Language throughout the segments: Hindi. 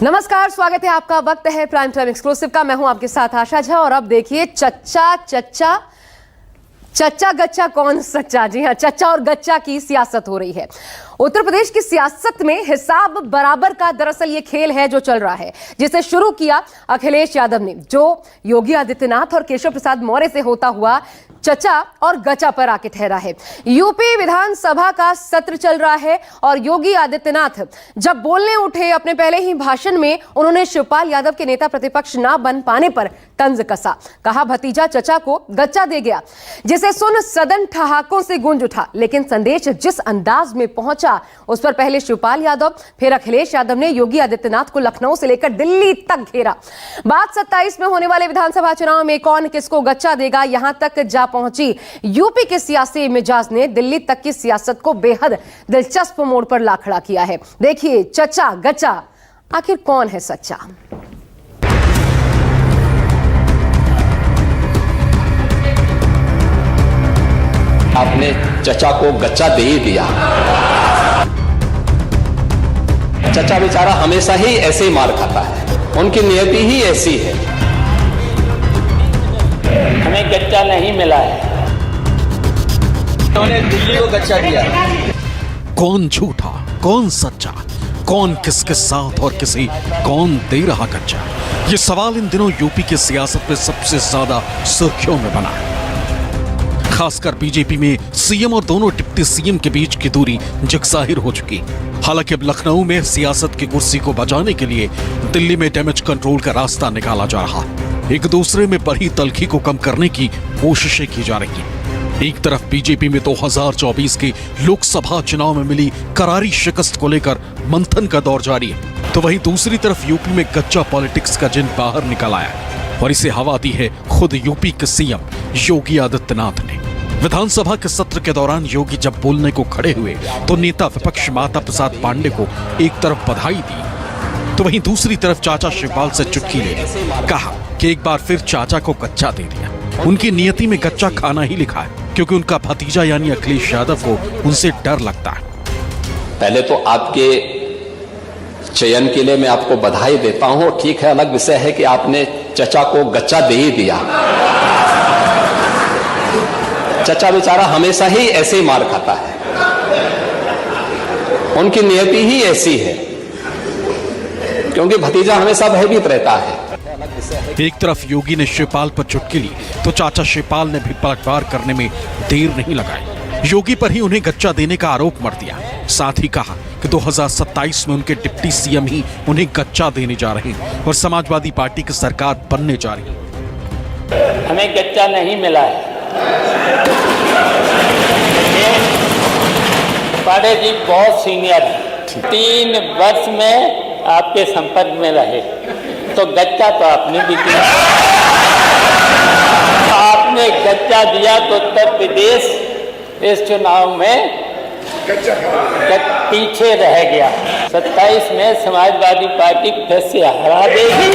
नमस्कार, स्वागत है आपका। वक्त है प्राइम टाइम एक्सक्लूसिव का। मैं हूं आपके साथ आशा झा। और अब देखिए चच्चा गच्चा कौन सच्चा। जी हां, चच्चा और गच्चा की सियासत हो रही है। उत्तर प्रदेश की सियासत में हिसाब बराबर का दरअसल ये खेल है जो चल रहा है, जिसे शुरू किया अखिलेश यादव ने, जो योगी आदित्यनाथ और केशव प्रसाद मौर्य से होता हुआ चचा और गचा पर आके ठहरा है। यूपी विधानसभा का सत्र चल रहा है और योगी आदित्यनाथ जब बोलने उठे अपने पहले ही भाषण में उन्होंने शिवपाल यादव के नेता प्रतिपक्ष ना बन पाने पर तंज कसा। कहा भतीजा चचा को गच्चा दे गया, जिसे सुन सदन ठहाकों से गूंज उठा। लेकिन संदेश जिस अंदाज में पहुंचा उस पर पहले शिवपाल यादव फिर अखिलेश यादव ने योगी आदित्यनाथ को लखनऊ से लेकर दिल्ली तक घेरा। बात 27 में होने वाले विधानसभा चुनाव में कौन किसको गच्चा देगा यहां तक जा पहुंची यूपी के सियासी मिजाज ने दिल्ली तक की सियासत को बेहद दिलचस्प मोड़ पर ला खड़ा किया है। देखिए चचा गच्चा आखिर कौन है सच्चा। आपने चचा को गच्चा दे ही दिया। चचा बेचारा हमेशा ही ऐसे ही मार खाता है, उनकी नियति ही ऐसी है। हमें गच्चा नहीं मिला है, उन्होंने दिल्ली को गच्चा दिया। कौन झूठा, कौन सच्चा, कौन किसके साथ और किसी कौन दे रहा गच्चा, ये सवाल इन दिनों यूपी की सियासत में सबसे ज्यादा सुर्खियों में बना है। खासकर बीजेपी में सीएम और दोनों डिप्टी सीएम के बीच की दूरी जगजाहिर हो चुकी। हालांकि अब लखनऊ में सियासत की कुर्सी को बचाने के लिए दिल्ली में डैमेज कंट्रोल का रास्ता निकाला जा रहा है। एक दूसरे में बढ़ी तल्खी को कम करने की कोशिशें की जा रही हैं। एक तरफ बीजेपी में 2024 के लोकसभा चुनाव में मिली करारी शिकस्त को लेकर मंथन का दौर जारी है, तो वहीं दूसरी तरफ यूपी में गच्चा पॉलिटिक्स का जिन बाहर निकल आया है और इसे हवा दी है खुद यूपी के सीएम योगी आदित्यनाथ ने। विधानसभा के सत्र के दौरान योगी जब बोलने को खड़े हुए तो नेता विपक्ष माता प्रसाद पांडे को एक तरफ बधाई दी तो वहीं दूसरी तरफ चाचा शिवपाल से चुटकी ले कहा कि एक बार फिर चाचा को गच्चा दे दिया। उनकी नियति में गच्चा खाना ही लिखा है, क्योंकि उनका भतीजा यानी अखिलेश यादव को उनसे डर लगता है। पहले तो आपके चयन के लिए मैं आपको बधाई देता हूं। ठीक है, अलग विषय है कि आपने चचा को गच्चा दे ही दिया। चचा बेचारा हमेशा ही ऐसे ही मार खाता है, उनकी नियति ही ऐसी है, क्योंकि भतीजा हमेशा भयभीत रहता है। एक तरफ योगी ने शिवपाल पर चुटकी ली तो चाचा शिवपाल ने भी पलटवार करने में देर नहीं लगाई। योगी पर ही उन्हें गच्चा देने का आरोप मर दिया। साथ ही कहा कि 2027 में उनके डिप्टी सीएम ही उन्हें गच्चा देने जा रहे हैं और समाजवादी पार्टी की सरकार बनने जा रही है। हमें गच्चा नहीं मिला है। पांडे जी बहुत सीनियर हैं, 3 वर्ष में आपके संपर्क में रहे, तो गच्चा तो आपने भी दिया। आपने गच्चा दिया तो उत्तर प्रदेश इस चुनाव में पीछे रह गया। 27 में समाजवादी पार्टी फिर से हरा देगी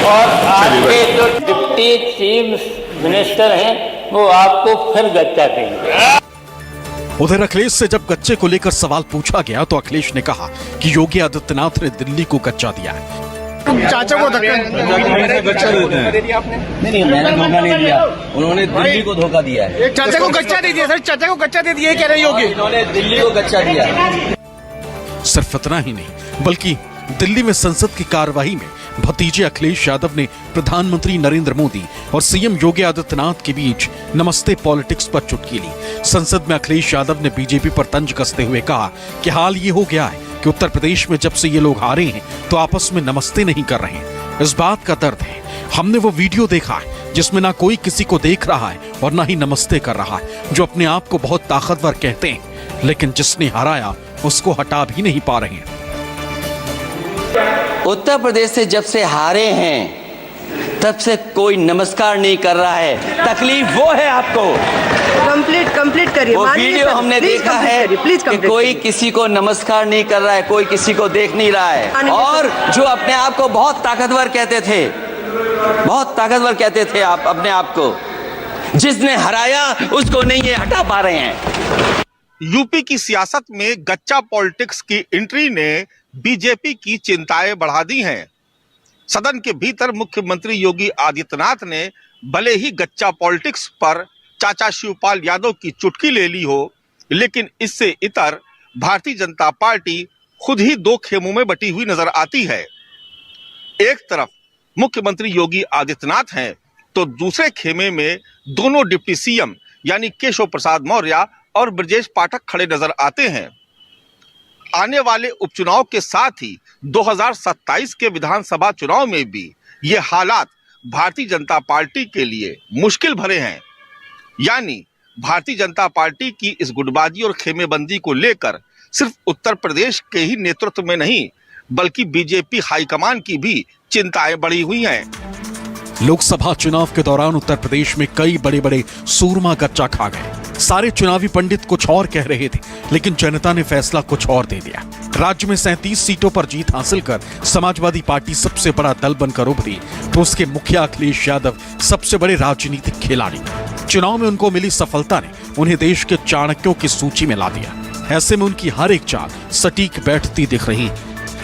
और आपके जो डिप्टी चीफ मिनिस्टर हैं वो आपको फिर गच्चा देंगे। उधर अखिलेश से जब गच्चे को लेकर सवाल पूछा गया तो अखिलेश ने कहा कि योगी आदित्यनाथ ने दिल्ली को गच्चा दिया है। चाचा को धक्का गच्चा दिया आपने? नहीं, मैंने धोखा नहीं दिया, उन्होंने दिल्ली को धोखा दिया है। चाचा को गच्चा दे दिया सर, चाचा को गच्चा दे दिया कह रहे योगी। उन्होंने दिल्ली को गच्चा दिया। सिर्फ इतना ही नहीं, बल्कि दिल्ली में संसद की कार्यवाही में भतीजे अखिलेश यादव ने प्रधानमंत्री नरेंद्र मोदी और सीएम योगी आदित्यनाथ के बीच नमस्ते पॉलिटिक्स पर चुटकी ली। संसद में अखिलेश यादव ने बीजेपी पर तंज कसते हुए कहा कि हाल ये हो गया है कि उत्तर प्रदेश में जब से ये लोग हारे हैं तो आपस में नमस्ते नहीं कर रहे हैं। इस बात का दर्द है। हमने वो वीडियो देखा है जिसमें ना कोई किसी को देख रहा है और ना ही नमस्ते कर रहा है, जो अपने आप को बहुत ताकतवर कहते हैं, लेकिन जिसने हराया उसको हटा भी नहीं पा रहे हैं। उत्तर प्रदेश से जब से हारे हैं तब से कोई नमस्कार नहीं कर रहा है। तकलीफ वो है आपको। कंप्लीट करिए। वो वीडियो हमने देखा है कि कोई किसी को नमस्कार नहीं कर रहा है, कोई किसी को देख नहीं रहा है, और जो अपने आप को बहुत ताकतवर कहते थे, बहुत ताकतवर कहते थे आप अपने आप को, जिसने हराया उसको नहीं ये हटा पा रहे हैं। यूपी की सियासत में गच्चा पॉलिटिक्स की एंट्री ने बीजेपी की चिंताएं बढ़ा दी हैं। सदन के भीतर मुख्यमंत्री योगी आदित्यनाथ ने भले ही गच्चा पॉलिटिक्स पर चाचा शिवपाल यादव की चुटकी ले ली हो, लेकिन इससे इतर भारतीय जनता पार्टी खुद ही दो खेमों में बटी हुई नजर आती है। एक तरफ मुख्यमंत्री योगी आदित्यनाथ हैं, तो दूसरे खेमे में दोनों डिप्टी सीएम यानी केशव प्रसाद मौर्य और ब्रजेश पाठक खड़े नजर आते हैं। आने वाले उपचुनाव के साथ ही 2027 के विधानसभा चुनाव में भी ये हालात भारतीय जनता पार्टी के लिए मुश्किल भरे हैं। यानी भारतीय जनता पार्टी की इस गुटबाजी और खेमेबंदी को लेकर सिर्फ उत्तर प्रदेश के ही नेतृत्व में नहीं, बल्कि बीजेपी हाईकमान की भी चिंताएं बढ़ी हुई हैं। लोकसभा चुनाव के दौरान उत्तर प्रदेश में कई बड़े बड़े सूरमा गच्चा खा गए। सारे चुनावी पंडित कुछ और कह रहे थे, लेकिन जनता ने फैसला कुछ और दे दिया। राज्य में 37 सीटों पर जीत हासिल कर समाजवादी पार्टी सबसे बड़ा दल बनकर उभरी, तो उसके मुखिया अखिलेश यादव सबसे बड़े राजनीतिक खिलाड़ी। चुनाव में उनको मिली सफलता ने उन्हें देश के चाणक्यों की सूची में ला दिया। ऐसे में उनकी हर एक चाल सटीक बैठती दिख रही।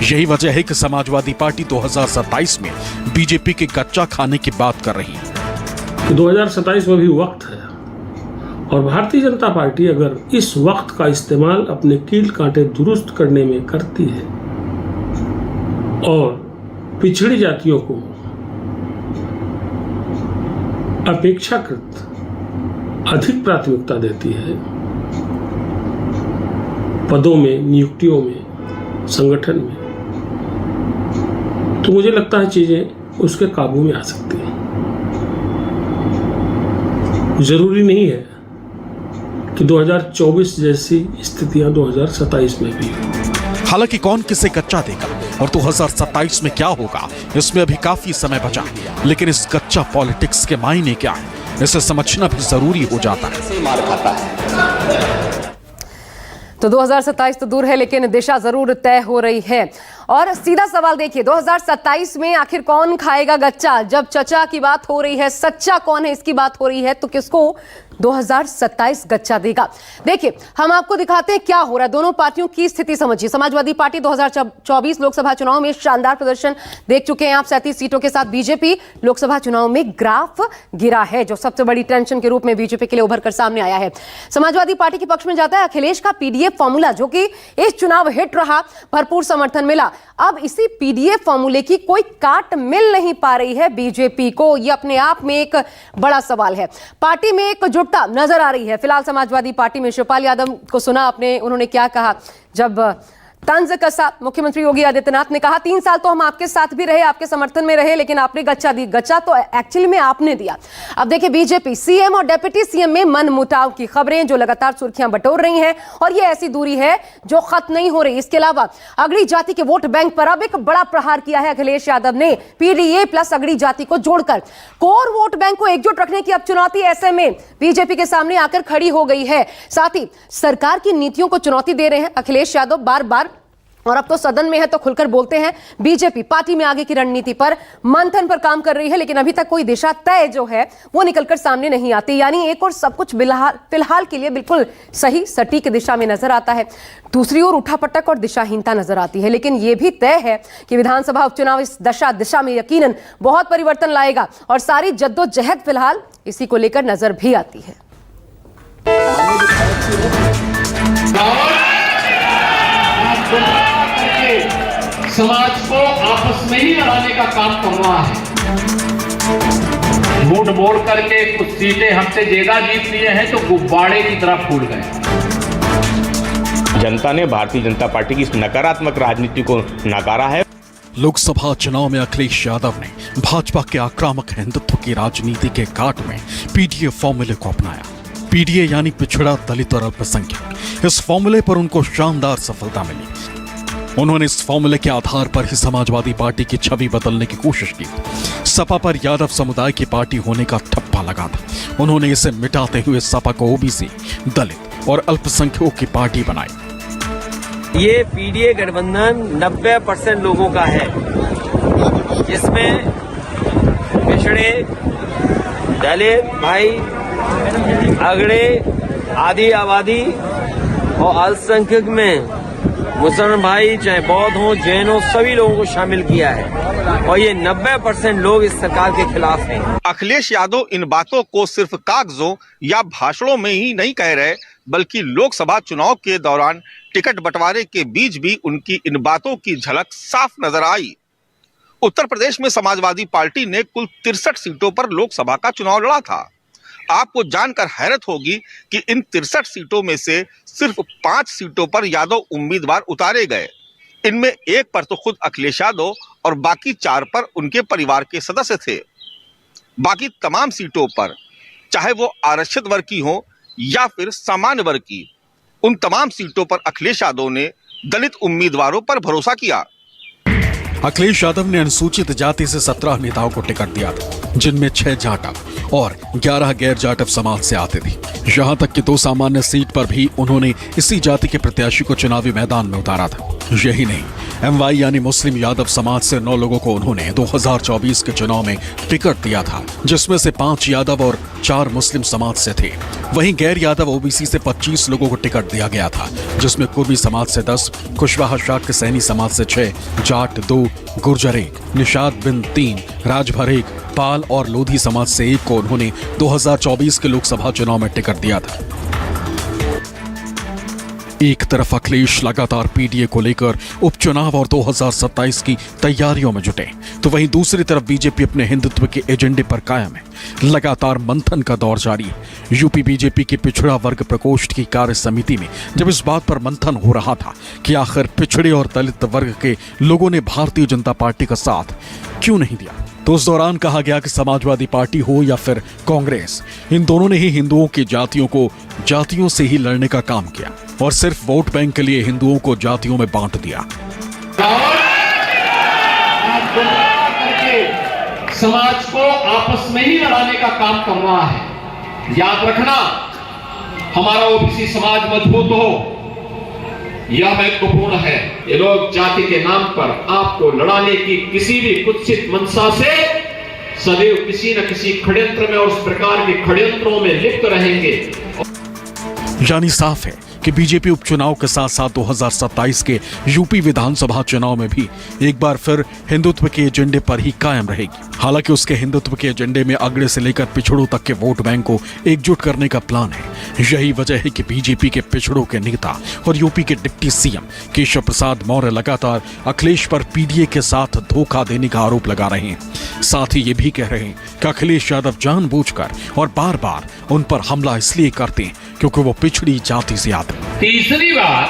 यही वजह है कि समाजवादी पार्टी 2027 में बीजेपी के गच्चा खाने की बात कर रही है। 2027 में भी वक्त है और भारतीय जनता पार्टी अगर इस वक्त का इस्तेमाल अपने कील कांटे दुरुस्त करने में करती है और पिछड़ी जातियों को अपेक्षाकृत अधिक प्राथमिकता देती है, पदों में, नियुक्तियों में, संगठन में, तो मुझे लगता है चीजें उसके काबू में आ सकती हैं। जरूरी नहीं है कि 2024 जैसी स्थितियां 2027 में भी हो। हालांकि कौन किसे कच्चा देगा और 2027 में क्या होगा, इसमें अभी काफी समय बचा, लेकिन इस कच्चा पॉलिटिक्स के मायने क्या है, इसे समझना भी जरूरी हो जाता है। मार खाता है। तो 2027 तो दूर है, लेकिन दिशा जरूर तय हो रही है। और सीधा सवाल देखिए, 2027 में आखिर कौन खाएगा गच्चा? जब चचा की बात हो रही है, सच्चा कौन है इसकी बात हो रही है, तो किसको 2027 गच्चा देगा? देखिए, हम आपको दिखाते हैं क्या हो रहा है। दोनों पार्टियों की स्थिति समझिए। समाजवादी पार्टी 2024 लोकसभा चुनाव में शानदार प्रदर्शन देख चुके हैं आप, 37 सीटों के साथ। बीजेपी लोकसभा चुनाव में ग्राफ गिरा है, जो सबसे बड़ी टेंशन के रूप में बीजेपी के लिए उभर कर सामने आया है। समाजवादी पार्टी के पक्ष में जाता है अखिलेश का पीडीएफ फॉर्मूला, जो कि इस चुनाव हिट रहा, भरपूर समर्थन मिला। अब इसी पीडीएफ फॉर्मूले की कोई काट मिल नहीं पा रही है बीजेपी को। यह अपने आप में एक बड़ा सवाल है। पार्टी में एक जुटता नजर आ रही है। फिलहाल समाजवादी पार्टी में शिवपाल यादव को सुना आपने, उन्होंने क्या कहा जब तंज कसा मुख्यमंत्री योगी आदित्यनाथ ने कहा 3 साल तो हम आपके साथ भी रहे, आपके समर्थन में रहे, लेकिन आपने गच्चा दी। गच्चा तो एक्चुअली में आपने दिया। अब देखिए, बीजेपी सीएम और डिप्टी सीएम में मनमुटाव की खबरें जो लगातार सुर्खियां बटोर रही हैं, और ये ऐसी दूरी है जो खत्म नहीं हो रही। इसके अलावा अगड़ी जाति के वोट बैंक पर अब एक बड़ा प्रहार किया है अखिलेश यादव ने, पीडीए प्लस अगड़ी जाति को जोड़कर कोर वोट बैंक को एकजुट रखने की अब चुनौती ऐसे में बीजेपी के सामने आकर खड़ी हो गई है। साथ ही सरकार की नीतियों को चुनौती दे रहे हैं अखिलेश यादव बार बार, और अब तो सदन में है तो खुलकर बोलते हैं। बीजेपी पार्टी में आगे की रणनीति पर मंथन पर काम कर रही है, लेकिन अभी तक कोई दिशा तय जो है वो निकलकर सामने नहीं आती। यानी एक और सब कुछ फिलहाल के लिए बिल्कुल सही सटीक दिशा में नजर आता है, दूसरी ओर उठापटक और दिशाहीनता नजर आती है। लेकिन यह भी तय है कि विधानसभा उपचुनाव इस दिशा में यकीनन बहुत परिवर्तन लाएगा, और सारी जद्दोजहद फिलहाल इसी को लेकर नजर भी आती है। समाज को आपस में ही लड़ाने का काम कर रहा है। वोट मोड़ करके कुछ सीटें हमसे ज्यादा जीत लिए हैं तो गुब्बारे की तरह फूट गए। जनता ने भारतीय जनता पार्टी की नकारात्मक राजनीति को नकारा है। लोकसभा चुनाव में अखिलेश यादव ने भाजपा के आक्रामक हिंदुत्व की राजनीति के काट में पीडीए फॉर्मूले को अपनाया। पीडीए यानी पिछड़ा, दलित और अल्पसंख्यक। इस फॉर्मूले पर उनको शानदार सफलता मिली। उन्होंने इस फॉर्मूले के आधार पर ही समाजवादी पार्टी की छवि बदलने की कोशिश की। सपा पर यादव समुदाय की पार्टी होने का ठप्पा लगा था। उन्होंने इसे मिटाते हुए सपा को ओबीसी, दलित और अल्पसंख्यकों की पार्टी बनाई। ये पीडीए गठबंधन 90% लोगों का है, जिसमें पिछड़े, दलित भाई, अगड़े, आदि आबादी और अल्पसंख्यक में मुसलमान भाई चाहे बौद्ध हो, जैन हो, सभी लोगों को शामिल किया है और ये 90% लोग इस सरकार के खिलाफ हैं। अखिलेश यादव इन बातों को सिर्फ कागजों या भाषणों में ही नहीं कह रहे, बल्कि लोकसभा चुनाव के दौरान टिकट बंटवारे के बीच भी उनकी इन बातों की झलक साफ नजर आई। उत्तर प्रदेश में समाजवादी पार्टी ने कुल 63 सीटों पर लोकसभा का चुनाव लड़ा था। आपको जानकर हैरत होगी कि इन 63 सीटों में से सिर्फ 5 सीटों पर यादव उम्मीदवार उतारे गए। इनमें एक पर तो खुद अखिलेश यादव और बाकी 4 पर उनके परिवार के सदस्य थे। बाकी तमाम सीटों पर, चाहे वो आरक्षित वर्ग की हो या फिर सामान्य वर्ग की, उन तमाम सीटों पर अखिलेश यादव ने दलित उम्मीदवारों पर भरोसा किया। अखिलेश यादव ने अनुसूचित जाति से 17 नेताओं को टिकट दिया था, जिनमें 6 जाटव और 11 गैर जाटव समाज से आते थे। यहां तक कि 2 सामान्य सीट पर भी उन्होंने इसी जाति के प्रत्याशी को चुनावी मैदान में उतारा था। यही नहीं, एमवाई यानी मुस्लिम यादव समाज से 9 लोगों को उन्होंने 2024 के चुनाव में टिकट दिया था, जिसमें से 5 यादव और 4 मुस्लिम समाज से थे। वहीं गैर यादव ओबीसी से 25 लोगों को टिकट दिया गया था, जिसमें कुर्मी समाज से 10, कुशवाहा शाक्य के सैनी समाज से 6, जाट 2, गुर्जर 1, निषाद बिन 3, राजभर 1, पाल और लोधी समाज से 1 को उन्होंने 2024 के लोकसभा चुनाव में टिकट दिया था। एक तरफ अखिलेश लगातार पीडीए को लेकर उपचुनाव और 2027 की तैयारियों में जुटे, तो वहीं दूसरी तरफ बीजेपी अपने हिंदुत्व के एजेंडे पर कायम है। लगातार मंथन का दौर जारी है। यूपी बीजेपी की पिछड़ा वर्ग प्रकोष्ठ की कार्य समिति में जब इस बात पर मंथन हो रहा था कि आखिर पिछड़े और दलित वर्ग के लोगों ने भारतीय जनता पार्टी का साथ क्यों नहीं दिया, तो उस दौरान कहा गया कि समाजवादी पार्टी हो या फिर कांग्रेस, इन दोनों ने ही हिंदुओं की जातियों को जातियों से ही लड़ने का काम किया और सिर्फ वोट बैंक के लिए हिंदुओं को जातियों में बांट दिया। समाज को आपस में ही लड़ाने का काम कर रहा है। याद रखना, हमारा ओबीसी समाज मजबूत हो, यह महत्वपूर्ण है। ये लोग जाति के नाम पर आपको लड़ाने की किसी भी कुत्सित मंशा से सदैव किसी न किसी षड्यंत्र में और उस प्रकार के षड्यंत्रों में लिप्त रहेंगे। यानी साफ है कि बीजेपी उपचुनाव के साथ साथ 2027 के यूपी विधानसभा चुनाव में भी एक बार फिर हिंदुत्व के एजेंडे पर ही कायम रहेगी। हालांकि उसके हिंदुत्व के एजेंडे में अगड़े से लेकर पिछड़ों तक के वोट बैंक को एकजुट करने का प्लान है। यही वजह है कि बीजेपी के पिछड़ों के नेता और यूपी के डिप्टी सीएम केशव प्रसाद मौर्य लगातार अखिलेश पर पीडीए के साथ धोखा देने का आरोप लगा रहे हैं। साथ ही ये भी कह रहे हैं कि अखिलेश यादव जानबूझकर और बार बार उन पर हमला इसलिए करते हैं क्योंकि वो पिछड़ी जाति से आते हैं। तीसरी बार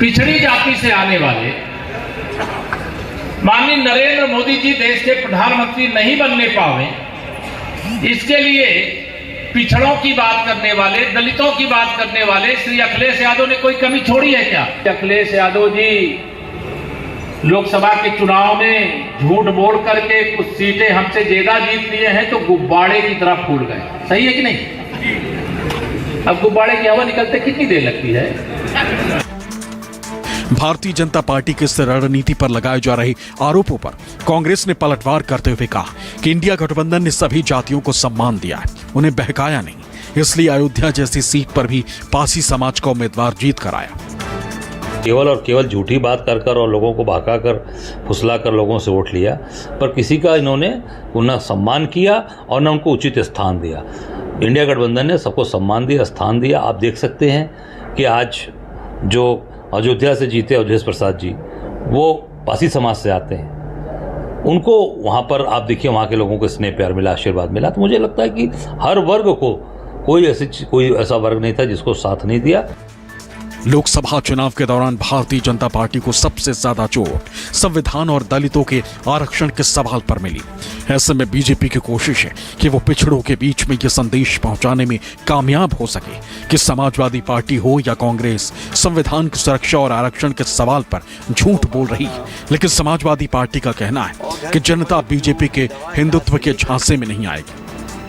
पिछड़ी जाति से आने वाले माननीय नरेंद्र मोदी जी देश के प्रधानमंत्री नहीं बनने पावे, इसके लिए पिछड़ों की बात करने वाले, दलितों की बात करने वाले श्री अखिलेश यादव ने कोई कमी छोड़ी है क्या? अखिलेश यादव जी लोकसभा के चुनाव में झूठ बोल करके कुछ सीटें हमसे ज्यादा जीत लिए हैं तो गुब्बारे की तरह फूल गए। सही है कि नहीं? अब गुब्बारे की हवा निकलते कितनी देर लगती है? भारतीय जनता पार्टी की इस रणनीति पर लगाए जा रहे आरोपों पर कांग्रेस ने पलटवार करते हुए कहा कि इंडिया गठबंधन ने सभी जातियों को सम्मान दिया है, उन्हें बहकाया नहीं। इसलिए अयोध्या जैसी सीट पर भी पासी समाज का उम्मीदवार जीत कर आया। केवल और केवल झूठी बात कर कर और लोगों को भगा कर फुसला कर लोगों से वोट लिया, पर किसी का इन्होंने न सम्मान किया और न उनको उचित स्थान दिया। इंडिया गठबंधन ने सबको सम्मान दिया, स्थान दिया। आप देख सकते हैं कि आज जो अयोध्या से जीते अवधेश प्रसाद जी, वो पासी समाज से आते हैं। उनको वहाँ पर आप देखिए वहाँ के लोगों को स्नेह प्यार मिला, आशीर्वाद मिला। तो मुझे लगता है कि हर वर्ग को कोई ऐसा वर्ग नहीं था जिसको साथ नहीं दिया। लोकसभा चुनाव के दौरान भारतीय जनता पार्टी को सबसे ज्यादा चोट संविधान और दलितों के आरक्षण के सवाल पर मिली। ऐसे में बीजेपी की कोशिश है कि वो पिछड़ों के बीच में ये संदेश पहुंचाने में कामयाब हो सके कि समाजवादी पार्टी हो या कांग्रेस, संविधान की सुरक्षा और आरक्षण के सवाल पर झूठ बोल रही है। लेकिन समाजवादी पार्टी का कहना है कि जनता बीजेपी के हिंदुत्व के झांसे में नहीं आएगी।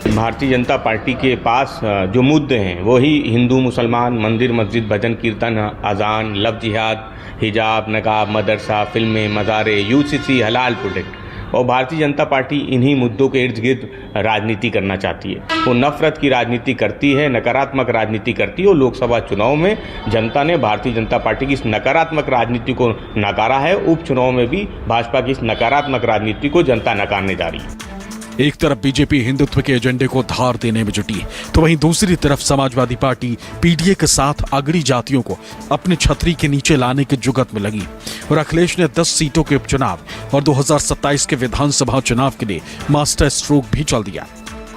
भारतीय जनता पार्टी के पास जो मुद्दे हैं वही हिंदू मुसलमान, मंदिर मस्जिद, भजन कीर्तन, अजान, लव जिहाद, हिजाब, नकाब, मदरसा, फिल्में, मज़ारे, यूसीसी, हलाल प्रोडक्ट, और भारतीय जनता पार्टी इन्हीं मुद्दों के इर्द गिर्द राजनीति करना चाहती है। वो नफरत की राजनीति करती है, नकारात्मक राजनीति करती है और लोकसभा चुनाव में जनता ने भारतीय जनता पार्टी की इस नकारात्मक राजनीति को नकारा है। उपचुनाव में भी भाजपा की इस नकारात्मक राजनीति को जनता नकारने जा रही है। एक तरफ बीजेपी हिंदुत्व के एजेंडे को धार देने में जुटी, तो वहीं दूसरी तरफ समाजवादी पार्टी पीडीए के साथ अगड़ी जातियों को अपनी छतरी के नीचे लाने की जुगत में लगी और अखिलेश ने 10 सीटों के उपचुनाव और 2027 के विधानसभा चुनाव के लिए मास्टर स्ट्रोक भी चल दिया।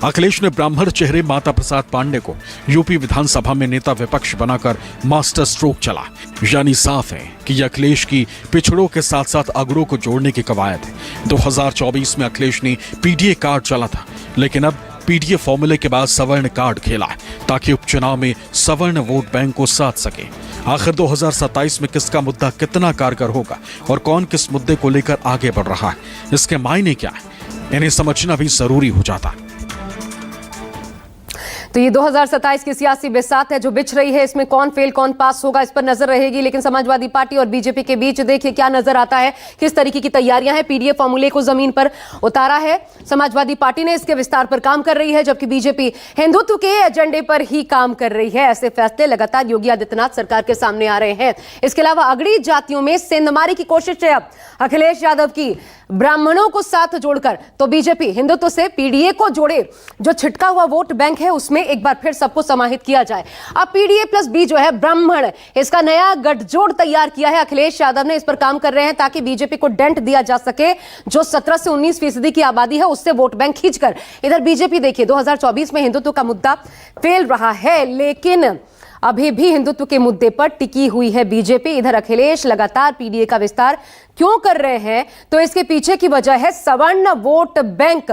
अखिलेश ने ब्राह्मण चेहरे माता प्रसाद पांडे को यूपी विधानसभा में नेता विपक्ष बनाकर मास्टर स्ट्रोक चला। यानी साफ है कि यह अखिलेश की पिछड़ों के साथ साथ अगड़ों को जोड़ने की कवायद है। 2024 में अखिलेश ने पीडीए कार्ड चला था, लेकिन अब पीडीए फॉर्मूले के बाद सवर्ण कार्ड खेला ताकि उपचुनाव में सवर्ण वोट बैंक को साध सके। आखिर 2027 में किसका मुद्दा कितना कारगर होगा और कौन किस मुद्दे को लेकर आगे बढ़ रहा है, इसके मायने क्या है, इन्हें समझना भी जरूरी हो जाता। तो ये 2027 की सियासी बिसात है जो बिछ रही है। इसमें कौन फेल कौन पास होगा इस पर नजर रहेगी, लेकिन समाजवादी पार्टी और बीजेपी के बीच देखिए क्या नजर आता है, किस तरीके की तैयारियां हैं। पीडीए फॉर्मूले को जमीन पर उतारा है समाजवादी पार्टी ने, इसके विस्तार पर काम कर रही है, जबकि बीजेपी हिंदुत्व के एजेंडे पर ही काम कर रही है। ऐसे फैसले लगातार योगी आदित्यनाथ सरकार के सामने आ रहे हैं। इसके अलावा अगड़ी जातियों में सेंधमारी की कोशिश है अब अखिलेश यादव की, ब्राह्मणों को साथ जोड़कर। तो बीजेपी हिंदुत्व से पीडीए को जोड़े, जो छिटका हुआ वोट बैंक है उसमें एक बार फिर सबको समाहित किया जाए। अब पीडीए प्लस बी जो है ब्राह्मण, इसका नया गठजोड़ तैयार किया है अखिलेश यादव ने। इस पर काम कर रहे हैं ताकि बीजेपी को डेंट दिया जा सके, जो 17 से 19% की आबादी है उससे वोट बैंक खींचकर। इधर बीजेपी देखिए 2024 में हिंदुत्व का मुद्दा फेल रहा है, लेकिन अभी भी हिंदुत्व के मुद्दे पर टिकी हुई है बीजेपी। इधर अखिलेश लगातार पीडीए का विस्तार क्यों कर रहे हैं, तो इसके पीछे की वजह है सवर्ण वोट बैंक।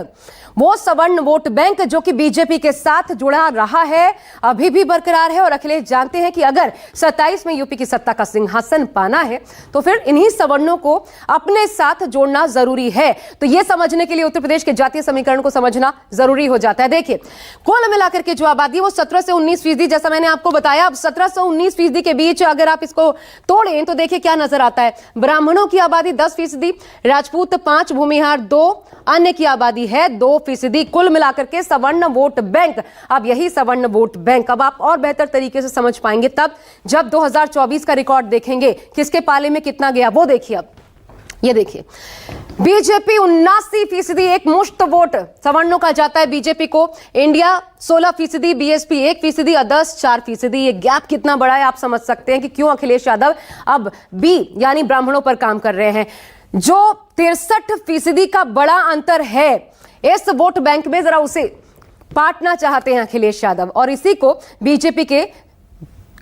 वो सवर्ण वोट बैंक जो कि बीजेपी के साथ जुड़ा रहा है, अभी भी बरकरार है। और अखिलेश जानते हैं कि अगर 27 में यूपी की सत्ता का सिंहासन पाना है तो फिर इन्हीं सवर्णों को अपने साथ जोड़ना जरूरी है। तो यह समझने के लिए उत्तर प्रदेश के जातीय समीकरण को समझना जरूरी हो जाता है। देखिए कुल मिलाकर के जो आबादी वो 17 से 19%, जैसा मैंने आपको बताया। अब 17 से 19% के बीच अगर आप इसको तोड़ें तो देखिए क्या नजर आता है। ब्राह्मणों की आबादी 10%, राजपूत 5%, भूमिहार 2%, अन्य की आबादी है 2%। कुल मिलाकर के सवर्ण वोट बैंक। अब यही सवर्ण वोट बैंक अब आप और बेहतर तरीके से समझ पाएंगे तब जब 2024 का रिकॉर्ड देखेंगे, किसके पाले में कितना गया वो देखिए। अब ये देखिए बीजेपी 79%, एक मुश्त वोट सवर्णों का जाता है बीजेपी को। India 16%, BSP 1%, others 4%। ये गैप कितना बड़ा है आप समझ सकते हैं कि क्यों अखिलेश यादव अब बी यानी ब्राह्मणों पर काम कर रहे हैं। जो 63% का बड़ा अंतर है इस वोट बैंक में, जरा उसे पाटना चाहते हैं अखिलेश यादव और इसी को बीजेपी के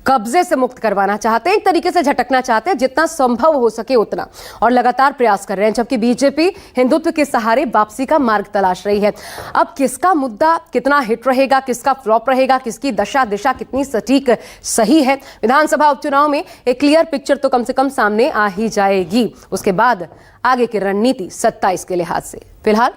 कब्जे से मुक्त करवाना चाहते हैं, एक तरीके से झटकना चाहते हैं जितना संभव हो सके उतना, और लगातार प्रयास कर रहे हैं। जबकि बीजेपी हिंदुत्व के सहारे वापसी का मार्ग तलाश रही है। अब किसका मुद्दा कितना हिट रहेगा, किसका फ्लॉप रहेगा, किसकी दशा दिशा कितनी सटीक सही है, विधानसभा उपचुनाव में एक क्लियर पिक्चर तो कम से कम सामने आ ही जाएगी। उसके बाद आगे की रणनीति 27 के लिहाज से। फिलहाल